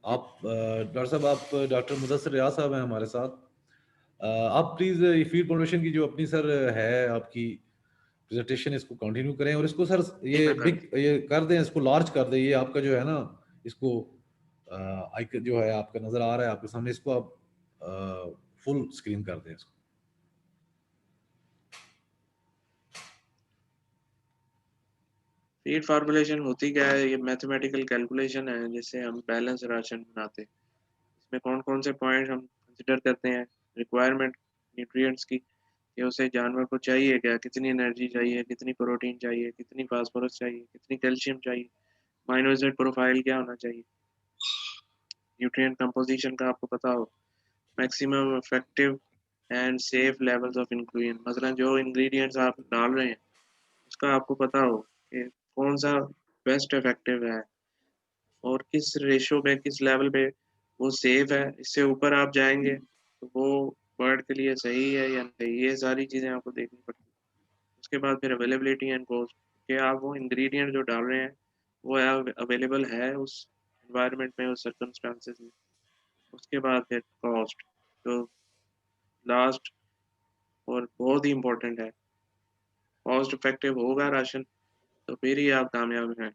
Doctor साहब, आप doctor Mudassir रियाज साहब हैं हमारे साथ। आप प्लीज़ ये फीड फाउंडेशन की जो अपनी सर है आपकी प्रेजेंटेशन, इसको कंटिन्यू करें और इसको सर जी ये मैं कर बिग ये कर दें, इसको लार्ज कर दें। ये आपका जो है ना, इसको आइकन जो है आपका नज़र आ रहा है आपके सामने, इसको आप फुल स्क्रीन कर दें इसको। फीड फार्मूलेशन होती क्या है? ये मैथमेटिकल कैलकुलेशन है जिससे हम बैलेंस राशन बनाते हैं। इसमें कौन कौन से पॉइंट हम कंसिडर करते हैं? रिक्वायरमेंट न्यूट्रिएंट्स की, कि उसे जानवर को चाहिए क्या, कितनी एनर्जी चाहिए, कितनी प्रोटीन चाहिए, कितनी फास्फोरस चाहिए, कितनी कैल्शियम चाहिए, अमीनो एसिड प्रोफाइल क्या होना चाहिए, न्यूट्रिएंट कंपोजिशन का आपको पता हो, maximum effective and safe levels of inclusion, मसलन जो इंग्रेडिएंट्स आप डाल रहे हैं उसका आपको पता हो कि कौन सा बेस्ट इफेक्टिव है और किस रेशो पे, किस लेवल पे वो सेफ है। इससे ऊपर आप जाएंगे तो वो बर्ड के लिए सही है या नहीं, ये सारी चीज़ें आपको देखनी पड़ती हैं। उसके बाद फिर अवेलेबिलिटी एंड कॉस्ट, कि आप वो इंग्रेडिएंट जो डाल रहे हैं वो अवेलेबल है उस एनवायरनमेंट में, उस सर्कमस्टांसेस में। उसके बाद फिर कॉस्ट, जो लास्ट और बहुत ही इम्पोर्टेंट है। कॉस्ट इफेक्टिव होगा राशन तो फिर ही आप कामयाब हैं।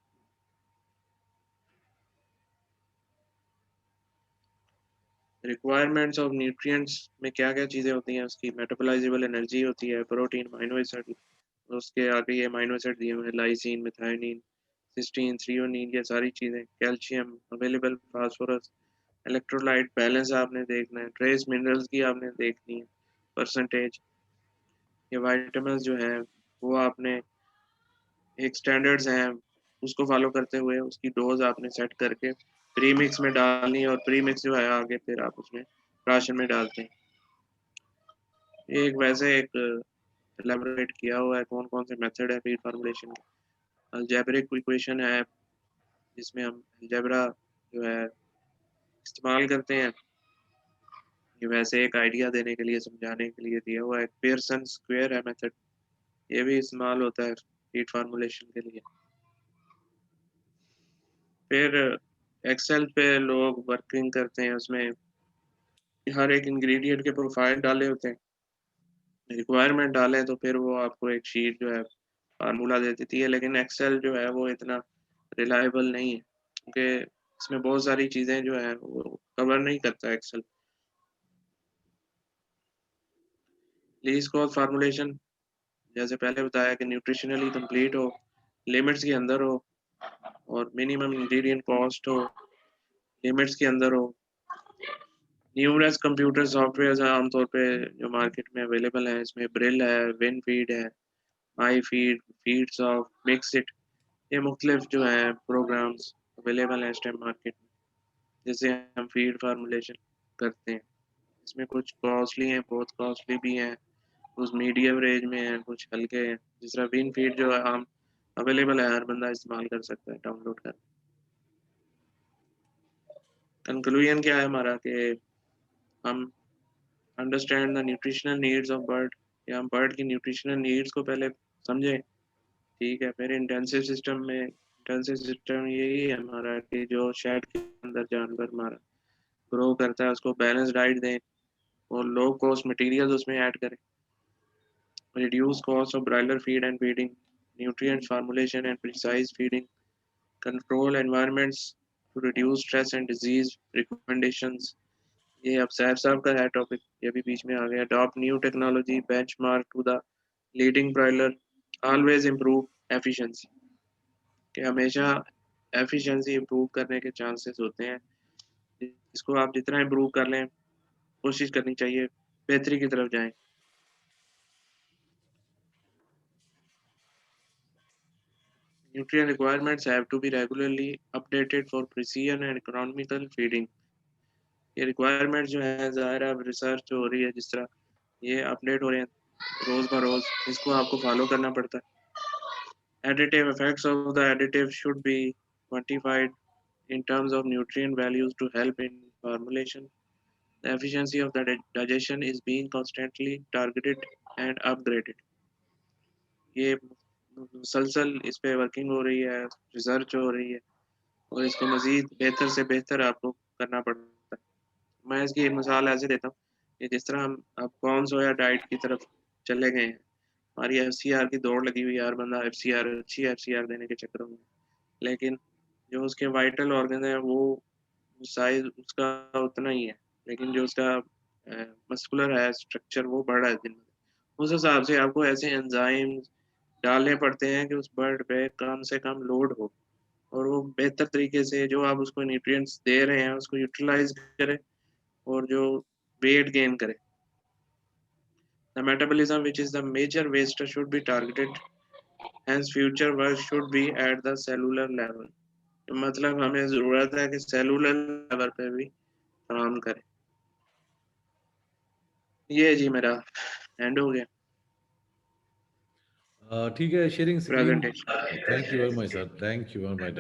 रिक्वायरमेंट्स ऑफ न्यूट्रिएंट्स में क्या-क्या चीज़ें होती हैं? उसकी मेटाबोलाइजेबल एनर्जी होती है, प्रोटीन, अमीनो एसिड, उसके आगे ये अमीनो एसिड दिए हुए हैं, लाइसिन, मेथियोनिन, सिस्टीन, थ्रेओनीन, ये सारी चीज़ें, calcium, available phosphorus, electrolyte balance आपने देखना है, ट्रेस मिनरल्स की आपने देखनी है, परसेंटेज, ये विटामिन्स जो हैं वो आपने एक स्टैंडर्ड्स हैं उसको फॉलो करते हुए उसकी डोज़ आपने सेट करके प्री मिक्स में डालनी है और प्री मिक्स जो है आगे फिर आप उसमें राशन में डालते हैं। ये एक वैसे एक एलैबोरेट किया हुआ है कौन-कौन से मेथड है फीड फॉर्मुलेशन के। अलजेब्रिक इक्वेशन है जिसमें हम अलजेब्रा जो है इस्तेमाल करते हैं। ये वैसे एक आइडिया देने के लिए, समझाने के लिए दिया हुआ है। पियर्सन स्क्वायर है मेथड, ये भी इस्तेमाल होता है फीड फॉर्मुलेशन के लिए। फिर एक्सेल पे लोग वर्किंग करते हैं, उसमें हर एक इंग्रेडिएंट के प्रोफाइल डाले होते हैं, रिक्वायरमेंट डालें तो फिर वो आपको एक शीट जो है फार्मूला दे देती है। लेकिन एक्सेल जो है वो इतना रिलायबल नहीं है क्योंकि इसमें बहुत सारी चीज़ें जो है वो कवर नहीं करता एक्सेल। लीस्ट कॉस्ट फार्मूलेशन, जैसे पहले बताया कि न्यूट्रिशनली कंप्लीट हो, लिमिट्स के अंदर हो और मिनिमम इंग्रेडिएंट कॉस्ट हो, लिमिट्स के अंदर हो। न्यूमरस कंप्यूटर सॉफ्टवेयर्स हैं आमतौर पे जो मार्केट में अवेलेबल हैं, इसमें ब्रिल है, विनफीड है, माईफीड, फीडसॉफ्ट, मिक्सिट, ये मुख्तलिफ जो हैं प्रोग्राम्स अवेलेबल हैं इस टाइम मार्केट में, जिससे हम फीड फार्मूलेशन करते हैं। इसमें कुछ कॉस्टली हैं, बहुत कॉस्टली भी हैं, कुछ मीडियम रेंज में हैं, कुछ हल्के हैं। जिस तरह विनफीड जो है आम अवेलेबल है, हर बंदा इस्तेमाल कर सकता है डाउनलोड कर। कंक्लूजन क्या है हमारा कि हम understand the nutritional needs of bird, या हम बर्ड की न्यूट्रिशनल नीड्स को पहले समझें, ठीक है। फिर इंटेंसिव सिस्टम यही है हमारा कि जो शेड के अंदर जानवर हमारा ग्रो करता है उसको बैलेंस डाइट दें और लो कॉस्ट मटेरियल उसमें ऐड करें। Reduce cost of broiler feed and feeding, nutrient formulation and precise feeding, control environments to reduce stress and disease recommendations. ये अब सैफ साहब का है टॉपिक, ये भी बीच में आ गया। Adopt new technology benchmark to the leading broiler, always improve efficiency, कि हमेशा एफिशिएंसी इम्प्रूव करने के चांसेस होते हैं। इसको आप जितना इम्प्रूव कर लें, कोशिश करनी चाहिए बेहतरी की तरफ जाएं। Nutrient requirements have to be regularly updated for precision and economical feeding. ये रिक्वायरमेंट जो है ज़ाहिर है अब रिसर्च हो रही है, जिस तरह ये अपडेट हो रहे हैं रोज़ ब रोज़, इसको आपको फॉलो करना पड़ता है। Additive effects of the additive should be quantified in terms of nutrient values to help in formulation. The efficiency of the digestion is being constantly targeted and upgraded. ये मुसलसल इस पे वर्किंग हो रही है, रिसर्च हो रही है और इसको मज़ीद बेहतर से बेहतर आपको करना पड़ता है। मैं इसकी एक मिसाल ऐसे देता हूँ कि जिस तरह हम अब कॉर्न्स या डाइट की तरफ चले गए हैं, हमारी एफसीआर की दौड़ लगी हुई है, हर बंदा एफसीआर अच्छी एफसीआर देने के चक्करों में, लेकिन जो उसके वाइटल ऑर्गन है वो साइज उसका उतना ही है, लेकिन जो उसका मस्कुलर है स्ट्रक्चर वो बढ़ रहा है दिन में। उस हिसाब से आपको ऐसे एंजाइम्स डालने पड़ते हैं कि उस बर्ड पे कम से कम लोड हो और वो बेहतर तरीके से जो आप उसको न्यूट्रिएंट्स दे रहे हैं उसको यूटिलाइज करे और जो वेट गेन करे। The metabolism, which is the major waste, should be targeted. Hence, future work should be at the cellular level. मतलब हमें ज़रूरत है कि सेलुलर लेवल पे भी काम करें। ये जी मेरा एंड हो गया ठीक है, sharing screen. Presentation. Thank you very much sir, thank you very much.